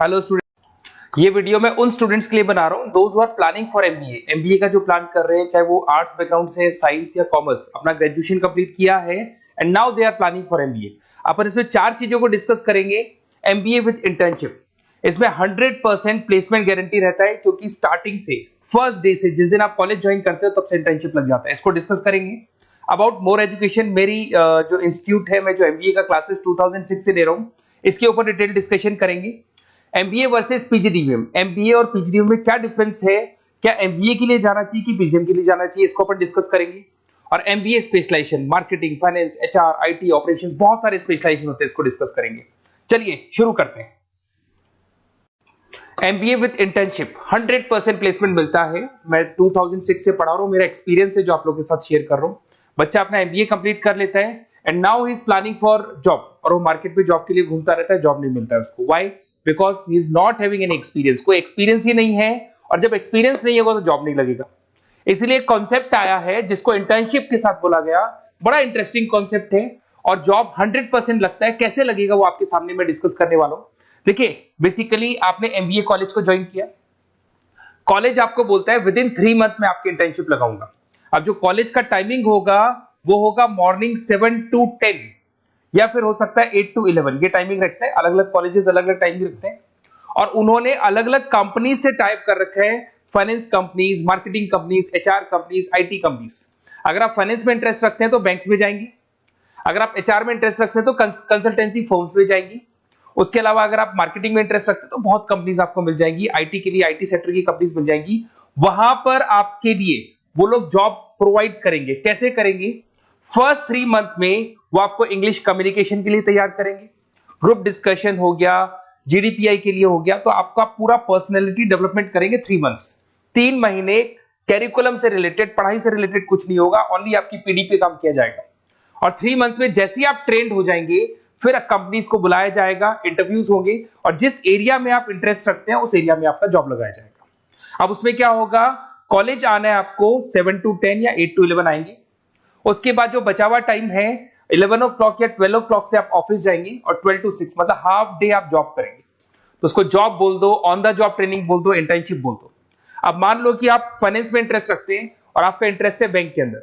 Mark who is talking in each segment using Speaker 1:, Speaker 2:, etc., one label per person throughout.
Speaker 1: Hello student, ये video मैं उन स्टूडेंट्स के लिए बना रहा हूँ those who are planning for MBA. MBA का जो प्लान कर रहे हैं, चाहे वो आर्ट्स बैकग्राउंड से, साइंस या कॉमर्स, अपना ग्रेजुएशन कंप्लीट किया है and now they are planning for MBA. अपन इसमें चार चीजों को डिस्कस करेंगे। एमबीए विद इंटर्नशिप, इसमें 100% प्लेसमेंट गारंटी रहता है, क्योंकि स्टार्टिंग से फर्स्ट डे से जिस दिन आप कॉलेज ज्वाइन करते हो तब से इंटर्नशिप लग जाता है। इसको डिस्कस करेंगे। अबाउट मोर एजुकेशन, मेरी जो इंस्टीट्यूट है, मैं जो एमबीए का क्लासेस 2006 से ले रहा हूँ, इसके ऊपर डिटेल डिस्कशन करेंगे। एमबीए वर्सेस पीजीडीएम, एमबीए और पीजीडीएम में क्या डिफरेंस है, क्या एमबीए के लिए जाना चाहिए कि पीजीडीएम के लिए जाना चाहिए, इसको अपन डिस्कस करेंगे। और MBA specialisation, marketing, finance, HR, IT, operations, बहुत सारे स्पेशलाइजेशन होते हैं, इसको डिस्कस करेंगे। चलिए शुरू करते हैं। एमबीए विद इंटर्नशिप 100% प्लेसमेंट मिलता है। मैं 2006 से पढ़ा रहा हूँ, मेरा एक्सपीरियंस है जो आप लोगों के साथ शेयर कर रहा हूँ। बच्चा अपना एमबीए कंप्लीट कर लेता है and now he is planning for job, और वो मार्केट में जॉब के लिए घूमता रहता है, जॉब नहीं मिलता है उसको। Why? Because he is not having any experience. कोई एक्सपीरियंस ही नहीं है, और जब एक्सपीरियंस नहीं होगा तो जॉब नहीं लगेगा। इसलिए एक कॉन्सेप्ट आया है जिसको इंटर्नशिप के साथ बोला गया। बड़ा इंटरेस्टिंग कॉन्सेप्ट है, और जॉब 100% लगता है। कैसे लगेगा वो आपके सामने मैं डिस्कस करने वाला हूं। देखिए, बेसिकली आपने एमबीए कॉलेज को ज्वाइन किया, कॉलेज आपको बोलता है विद इन 3 मंथ में आपकी इंटर्नशिप लगाऊंगा। अब जो कॉलेज का टाइमिंग होगा वो होगा मॉर्निंग 7 to 10, या फिर हो सकता है 8 to 11। ये टाइमिंग रखते हैं, अलग अलग कॉलेजेस अलग अलग टाइमिंग रखते हैं। और उन्होंने अलग अलग कंपनी से टाइप कर रखा है, finance companies, marketing companies, HR companies, IT companies. अगर आप फाइनेंस में इंटरेस्ट रखते हैं तो बैंक्स में जाएंगे। अगर आप एचआर में इंटरेस्ट रखते हैं तो कंसल्टेंसी फर्म्स में जाएंगी। उसके अलावा अगर आप मार्केटिंग में इंटरेस्ट रखते हैं तो बहुत कंपनीज आपको मिल जाएंगी। आईटी के लिए आईटी सेक्टर की कंपनीज मिल जाएंगी। वहां पर आपके लिए वो लोग जॉब प्रोवाइड करेंगे। कैसे करेंगे? फर्स्ट 3 मंथ में वो आपको इंग्लिश कम्युनिकेशन के लिए तैयार करेंगे, ग्रुप डिस्कशन हो गया, जीडीपीआई के लिए हो गया, तो आपका पूरा पर्सनैलिटी डेवलपमेंट करेंगे 3 मंथ्स। 3 महीने कैरिकुलम से रिलेटेड, पढ़ाई से रिलेटेड कुछ नहीं होगा, ओनली आपकी पीडी पे काम किया जाएगा। और 3 मंथ्स में जैसे ही आप ट्रेंड हो जाएंगे, फिर कंपनीज को बुलाया जाएगा, इंटरव्यूज होंगे, और जिस एरिया में आप इंटरेस्ट रखते हैं उस एरिया में आपका जॉब लगाया जाएगा। अब उसमें क्या होगा, कॉलेज आना है आपको 7 to 10 या 8 to 11 आएंगे। उसके बाद जो बचा हुआ टाइम है 11 o'clock या 12 o'clock से आप ऑफिस जाएंगे, और 12 to 6 मतलब हाफ डे आप जॉब करेंगे। तो उसको जॉब बोल दो, ऑन द जॉब ट्रेनिंग बोल दो, इंटर्नशिप बोल दो। अब मान लो कि आप फाइनेंस में इंटरेस्ट रखते हैं और आपका इंटरेस्ट है बैंक के अंदर,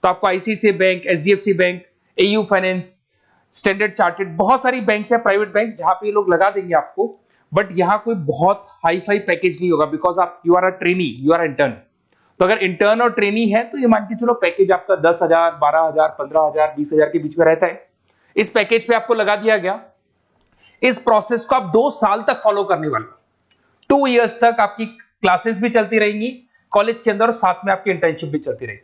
Speaker 1: तो आपको ICICI bank, HDFC bank, AU finance, standard chartered, बहुत सारी बैंक्स है, प्राइवेट बैंक्स, जहां पे ये लोग लगा देंगे आपको। बट यहाँ कोई बहुत हाई फाई पैकेज नहीं होगा, बिकॉज आप you are a trainee, you are intern. तो अगर इंटर्न और ट्रेनी है तो ये मान के चलो पैकेज आपका 10,000, 12,000, 15,000, 20,000 के बीच में रहता है। इस पैकेज पे आपको लगा दिया गया। इस प्रोसेस को आप 2 साल तक फॉलो करने वाले। 2 इयर्स तक आपकी क्लासेस भी चलती रहेंगी कॉलेज के अंदर, और साथ में आपकी इंटर्नशिप भी चलती रहेगी।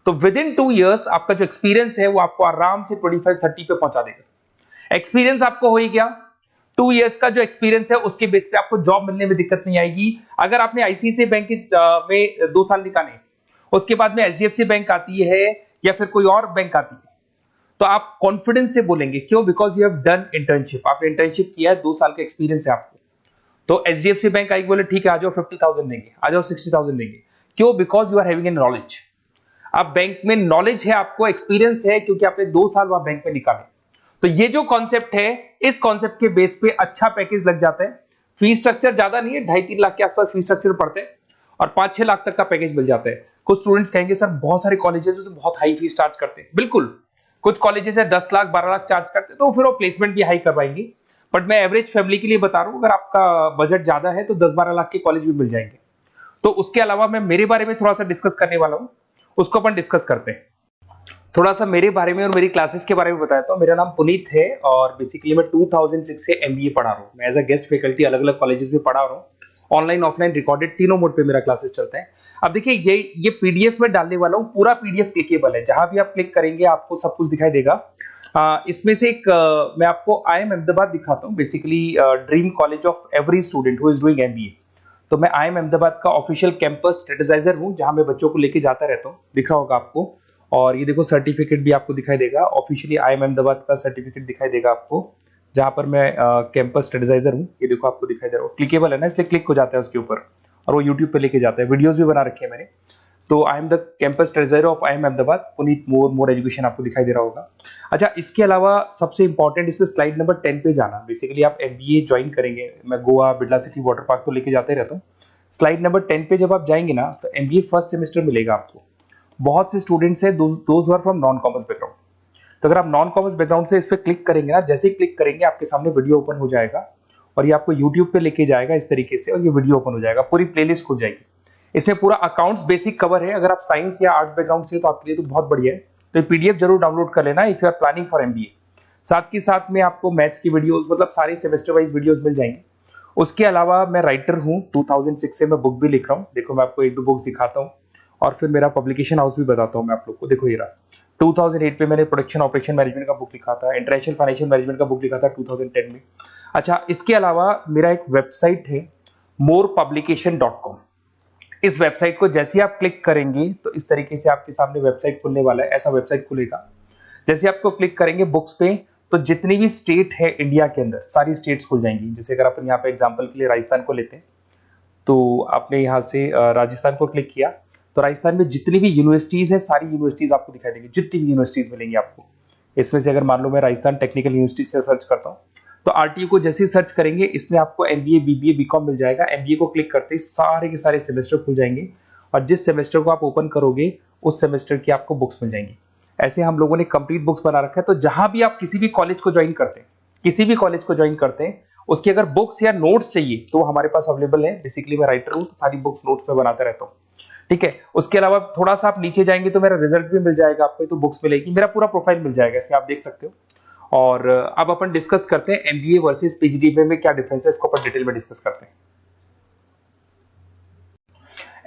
Speaker 1: तो विद इन 2 इयर्स आपका जो एक्सपीरियंस है वो आपको आराम से 25-30 पे पहुंचा देगा। एक्सपीरियंस आपको हो ही गया। 2 इयर्स का जो एक्सपीरियंस है उसके बेस पे आपको जॉब मिलने में दिक्कत नहीं आएगी। अगर आपने आईसीआईसीआई बैंक में 2 साल निकाले, उसके बाद में एचडीएफसी बैंक आती है या फिर कोई और बैंक आती है, तो आप कॉन्फिडेंस से बोलेंगे। क्यों? Because you have done internship, आपने इंटर्नशिप किया है, 2 साल का एक्सपीरियंस है आपको। तो एचडीएफसी बैंक आएगी, बोले ठीक है आ जाओ 50,000 देंगे, आ जाओ 60,000 देंगे। क्यों? Because you are having an knowledge. अब बैंक में नॉलेज है, आपको एक्सपीरियंस है, क्योंकि आपने 2 साल वहां बैंक में निकाले। तो ये जो कॉन्सेप्ट है, इस कॉन्सेप्ट के बेस पे अच्छा पैकेज लग जाता है। फीस स्ट्रक्चर ज्यादा नहीं है, 2.5-3 लाख के आसपास फीस स्ट्रक्चर पड़ते हैं, और 5-6 लाख तक का पैकेज मिल जाता है। कुछ स्टूडेंट्स कहेंगे सर बहुत सारे कॉलेजेस तो बहुत हाई फीस चार्ज करते हैं। बिल्कुल, कुछ कॉलेजेस है 10 लाख 12 लाख चार्ज करते हैं, तो फिर वो प्लेसमेंट भी हाई करवाएंगे। बट मैं एवरेज फैमिली के लिए बता रहा हूं, अगर आपका बजट ज्यादा है तो 10-12 लाख के कॉलेज भी मिल जाएंगे। तो उसके अलावा मैं मेरे बारे में थोड़ा सा डिस्कस करने वाला हूं, उसको अपन डिस्कस करते हैं। थोड़ा सा मेरे बारे में और मेरी क्लासेस के बारे में बताता हूं। मेरा नाम पुनीत है, और बेसिकली मैं 2006 से एमबीए पढ़ा रहा हूं। मैं एज अ गेस्ट फैकल्टी अलग अलग कॉलेजेस में पढ़ा रहा हूं। ऑनलाइन, ऑफलाइन, रिकॉर्डेड, तीनों मोड पे मेरा क्लासेस चलता है। अब देखिए, ये पीडीएफ में डालने वाला हूं, पूरा पीडीएफ क्लिकेबल है। जहां भी आप क्लिक करेंगे आपको सब कुछ दिखाई देगा। इसमें से एक मैं आपको आईएम अहमदाबाद दिखाता हूं। Basically dream college of every student who is doing MBA. तो मैं आईएम अहमदाबाद का ऑफिशियल कैंपस स्ट्रेटेजाइजर हूं, जहां मैं बच्चों को लेके जाता रहता हूं। दिख रहा होगा आपको। और ये देखो सर्टिफिकेट भी आपको दिखाई देगा, ऑफिशियली आईएम अहमदाबाद का सर्टिफिकेट दिखाई देगा आपको, जहां पर मैं कैंपस स्ट्रेटेजाइजर हूं। ये देखो आपको दिखाई दे रहा है, क्लिकेबल है ना, इसलिए क्लिक हो जाता है उसके ऊपर, और वो यूट्यूब पे लेके जाता है। वीडियोस भी बना रखे हैं मैंने। तो I am the campus treasurer of IIM Ahmedabad, Puneet more education आपको दिखाई दे रहा होगा। अच्छा, इसके अलावा सबसे इंपॉर्टेंट इसमें स्लाइड नंबर 10 पे जाना। बेसिकली आप MBA ज्वाइन करेंगे, मैं Goa, Birla city, water park तो लेके जाते रहता हूँ। स्लाइड नंबर 10 पे जब आप जाएंगे ना, तो MBA फर्स्ट सेमेस्टर मिलेगा आपको। बहुत से स्टूडेंट्स हैं those are from non commerce background. तो अगर आप नॉन कॉमर्स बैकग्राउंड से इस पर क्लिक करेंगे ना, जैसे ही क्लिक करेंगे आपके सामने वीडियो ओपन हो जाएगा और ये आपको यूट्यूब पे लेके जाएगा इस तरीके से, और ये वीडियो ओपन हो जाएगा, पूरी प्लेलिस्ट खुल जाएगी। इसमें पूरा अकाउंट्स बेसिक कवर है। अगर आप साइंस या आर्ट्स बैकग्राउंड से तो आपके लिए तो बहुत बढ़िया है। तो PDF जरूर डाउनलोड कर लेना if you are planning for MBA। साथ के साथ में आपको मैथ्स की वीडियोस, मतलब सारे सेमेस्टर वाइज वीडियोस मिल जाएंगे। उसके अलावा मैं राइटर हूँ, 2006 से मैं बुक भी लिख रहा हूँ। देखो मैं आपको 1-2 बुक्स दिखाता हूँ और फिर मेरा पब्लिकेशन हाउस भी बताता हूँ मैं आप लोग को। देखो ये रहा, 2008 में मैंने प्रोडक्शन ऑपरेशन मैनेजमेंट का बुक लिखा था, इंटरनेशनल फाइनेंशियल मैनेजमेंट का बुक लिखा था 2010 में। अच्छा, इसके अलावा मेरा एक वेबसाइट है morepublication.com। इस वेबसाइट को जैसे आप क्लिक करेंगे तो इस तरीके से आपके सामने वेबसाइट खुलने वाला है, ऐसा वेबसाइट खुलेगा। जैसे आप इसको क्लिक करेंगे बुक्स पे, तो जितनी भी स्टेट है इंडिया के अंदर सारी स्टेट्स खुल जाएंगी। जैसे अगर अपन यहाँ पे एग्जांपल के लिए राजस्थान को लेते हैं, तो आपने यहाँ से राजस्थान को क्लिक किया तो राजस्थान में जितनी भी यूनिवर्सिटीज है सारी यूनिवर्सिटीज आपको दिखाई देंगी, जितनी भी यूनिवर्सिटीज मिलेंगी आपको। इसमें से अगर मान लो मैं राजस्थान टेक्निकल यूनिवर्सिटी से सर्च करता हूँ, तो RTU को जैसे ही सर्च करेंगे इसमें आपको MBA, BBA, BCom मिल जाएगा। MBA को क्लिक करते ही सारे के सारे सेमेस्टर खुल जाएंगे और जिस सेमेस्टर को आप ओपन करोगे उस सेमेस्टर की आपको बुक्स मिल जाएंगी। ऐसे हम लोगों ने कंप्लीट बुक्स बना रखा है। तो जहां भी आप किसी भी कॉलेज को ज्वाइन करते हैं, उसकी अगर बुक्स या नोट्स चाहिए तो हमारे पास अवेलेबल है। बेसिकली मैं राइटर हूं तो सारी बुक्स नोट्स में बनाता रहता हूँ, ठीक है। उसके अलावा थोड़ा सा आप नीचे जाएंगे तो मेरा रिजल्ट भी मिल जाएगा आपको, तो बुक्स मिलेगी, मेरा पूरा प्रोफाइल मिल जाएगा, इसमें आप देख सकते हो। और अब अपन डिस्कस करते हैं MBA वर्सेस PGDBA में क्या डिफरेंस है, इसको अपन डिटेल में डिस्कस करते हैं।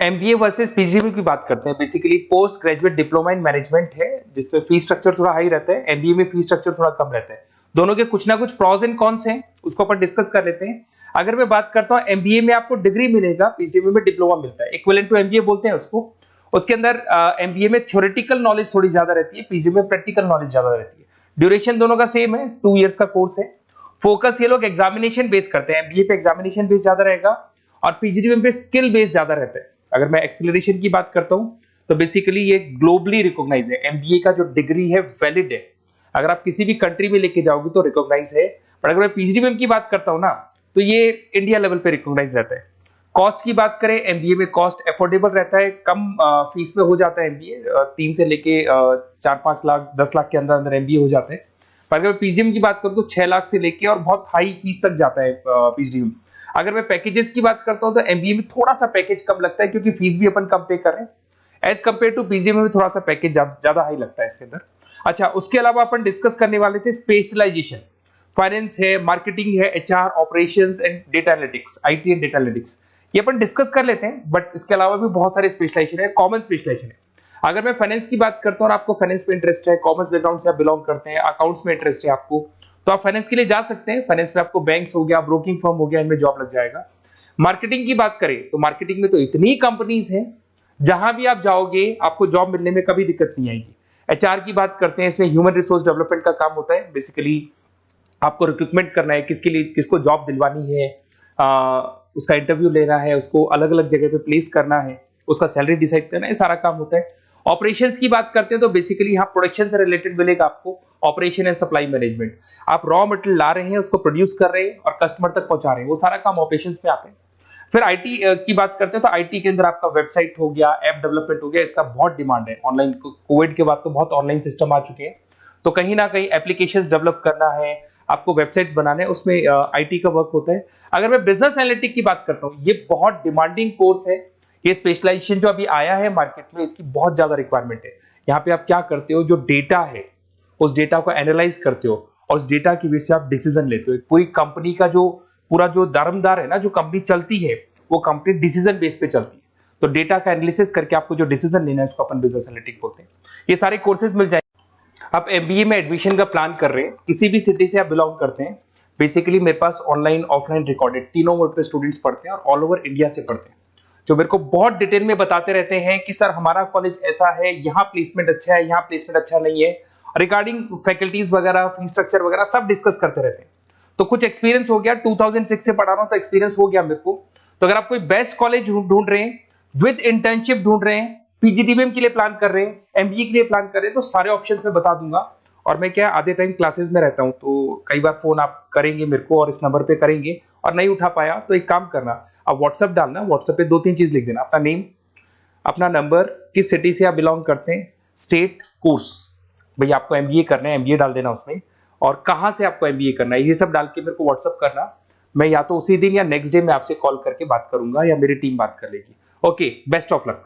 Speaker 1: MBA वर्सेस PGDBA की बात करते हैं। Basically post graduate diploma in management है, जिसमें फी स्ट्रक्चर थोड़ा हाई रहता है, MBA में फी स्ट्रक्चर थोड़ा कम रहता है। दोनों के कुछ ना कुछ प्रॉस एंड कॉन्स हैं, उसको अपन डिस्कस कर लेते हैं। अगर मैं बात करता हूं MBA में आपको डिग्री मिलेगा, PGDBA में डिप्लोमा मिलता है, इक्विवेलेंट टू MBA बोलते हैं उसको। उसके अंदर MBA में थ्योरेटिकल नॉलेज थोड़ी ज्यादा रहती है, PGDBA में प्रैक्टिकल नॉलेज ज्यादा रहती है। ड्यूरेशन दोनों का सेम है, 2 इयर्स का कोर्स है। फोकस ये लोग एग्जामिनेशन बेस करते हैं, MBA पे एग्जामिनेशन बेस ज्यादा रहेगा और PGDBA पे स्किल बेस ज्यादा रहता है। अगर मैं एक्सेलरेशन की बात करता हूं तो बेसिकली ये ग्लोबली रिकॉग्नाइज है, MBA का जो डिग्री है वैलिड है, अगर आप किसी भी कंट्री में लेके जाओगे तो रिकॉग्नाइज है। पर अगर मैं PGDBA की बात करता हूं ना, तो ये इंडिया लेवल पे रिकॉग्नाइज रहता है। कॉस्ट की बात करें, MBA में कॉस्ट अफोर्डेबल रहता है, कम फीस में हो जाता है MBA, 3 से लेके 4-5 लाख 10 लाख के अंदर अंदर MBA हो जाते हैं। पर अगर मैं PGDBA की बात करूं तो 6 लाख से लेके और बहुत हाई फीस तक जाता है PGDBA। अगर मैं पैकेजेस की बात करता हूं तो MBA में थोड़ा सा पैकेज कम लगता है, क्योंकि फीस भी अपन कम पे कर रहे हैं। एज कंपेयर टू PGDBA में थोड़ा सा पैकेज ज्यादा हाई लगता है इसके अंदर। अच्छा, उसके अलावा अपन डिस्कस करने वाले थे स्पेशलाइजेशन। फाइनेंस है, मार्केटिंग है, HR, operations and data analytics, IT and data analytics, ये अपन डिस्कस कर लेते हैं। बट इसके अलावा भी बहुत सारे स्पेशलाइजेशन है, कॉमन स्पेशलाइजेशन है। अगर मैं फाइनेंस की बात करता हूं और आपको फाइनेंस में इंटरेस्ट है, कॉमर्स बैकग्राउंड से आप बिलोंग करते हैं, अकाउंट्स में इंटरेस्ट है आपको, तो आप फाइनेंस के लिए जा सकते हैं। फाइनेंस में आपको बैंक्स हो गया, ब्रोकिंग फर्म हो गया, इनमें जॉब लग जाएगा। मार्केटिंग की बात करें तो मार्केटिंग में तो इतनी कंपनीज हैं, जहां भी आप जाओगे आपको जॉब मिलने में कभी दिक्कत नहीं आएगी। HR की बात करते हैं, इसमें ह्यूमन रिसोर्स डेवलपमेंट का काम होता है। बेसिकली आपको रिक्रूटमेंट करना है, किसके लिए किसको जॉब दिलवानी है, उसका इंटरव्यू लेना है, उसको अलग अलग जगह पे प्लेस करना है, उसका सैलरी डिसाइड करना है, सारा काम होता है। ऑपरेशंस की बात करते हैं तो बेसिकली यहाँ प्रोडक्शन से रिलेटेड मिलेगा आपको, ऑपरेशन एंड सप्लाई मैनेजमेंट। आप रॉ मटेरियल ला रहे हैं, उसको प्रोड्यूस कर रहे हैं और कस्टमर तक पहुंचा रहे हैं, वो सारा काम ऑपरेशंस में आते हैं। फिर IT की बात करते हैं तो IT के अंदर आपका वेबसाइट हो गया, ऐप डेवलपमेंट हो गया, इसका बहुत डिमांड है। ऑनलाइन कोविड के बाद तो बहुत ऑनलाइन सिस्टम आ चुके हैं, तो कहीं ना कहीं एप्लीकेशंस डेवलप करना है, आपको वेबसाइट्स बनाने, उसमें IT का वर्क होता है। अगर मैं बिजनेस एनालिटिक की बात करता हूँ, ये बहुत डिमांडिंग कोर्स है। ये स्पेशलाइजेशन जो अभी आया है मार्केट में, इसकी बहुत ज्यादा रिक्वायरमेंट है। यहाँ पे आप क्या करते हो, जो डेटा है उस डेटा को एनालाइज करते हो और उस डेटा की वजह से आप डिसीजन लेते हो। पूरी कंपनी का जो पूरा जो दारोमदार है ना, जो कंपनी चलती है वो कंपनी डिसीजन बेस पे चलती है। तो डेटा का एनालिसिस करके आपको जो डिसीजन लेना है उसको अपन बिजनेस एनालिटिक बोलते हैं। ये सारे कोर्सेज मिल जाएंगे। आप MBA में एडमिशन का प्लान कर रहे हैं, किसी भी सिटी से आप बिलोंग करते हैं, बेसिकली मेरे पास ऑनलाइन ऑफलाइन रिकॉर्डेड तीनों मोड पे स्टूडेंट्स पढ़ते हैं और ऑल ओवर इंडिया से पढ़ते हैं, जो मेरे को बहुत डिटेल में बताते रहते हैं कि सर हमारा कॉलेज ऐसा है, यहाँ प्लेसमेंट अच्छा है, यहाँ प्लेसमेंट अच्छा नहीं है, रिगार्डिंग फैकल्टीज वगैरह, फी स्ट्रक्चर वगैरह सब डिस्कस करते रहते हैं। तो कुछ एक्सपीरियंस हो गया, 2006 से पढ़ा रहा हूं तो एक्सपीरियंस हो गया मेरे को। तो अगर आप कोई बेस्ट कॉलेज ढूंढ रहे हैं, विद इंटर्नशिप ढूंढ रहे हैं, पीजीडीबीएम के लिए प्लान कर रहे हैं, एमबीए के लिए प्लान कर रहे हैं, तो सारे ऑप्शंस मैं बता दूंगा। और मैं क्या आधे टाइम क्लासेस में रहता हूं, तो कई बार फोन आप करेंगे मेरे को और इस नंबर पे करेंगे और नहीं उठा पाया तो एक काम करना, आप व्हाट्सएप डालना, व्हाट्सएप पे 2-3 चीज लिख देना, अपना नेम, अपना नंबर, किस सिटी से आप बिलोंग करते हैं, स्टेट, कोर्स, भाई आपको एमबीए करना है एमबीए डाल देना उसमें, और कहां से आपको एमबीए करना है, ये सब डाल के मेरे को व्हाट्सएप करना। मैं या तो उसी दिन या नेक्स्ट डे में आपसे कॉल करके बात करूंगा या मेरी टीम बात कर लेगी। Okay, best of luck.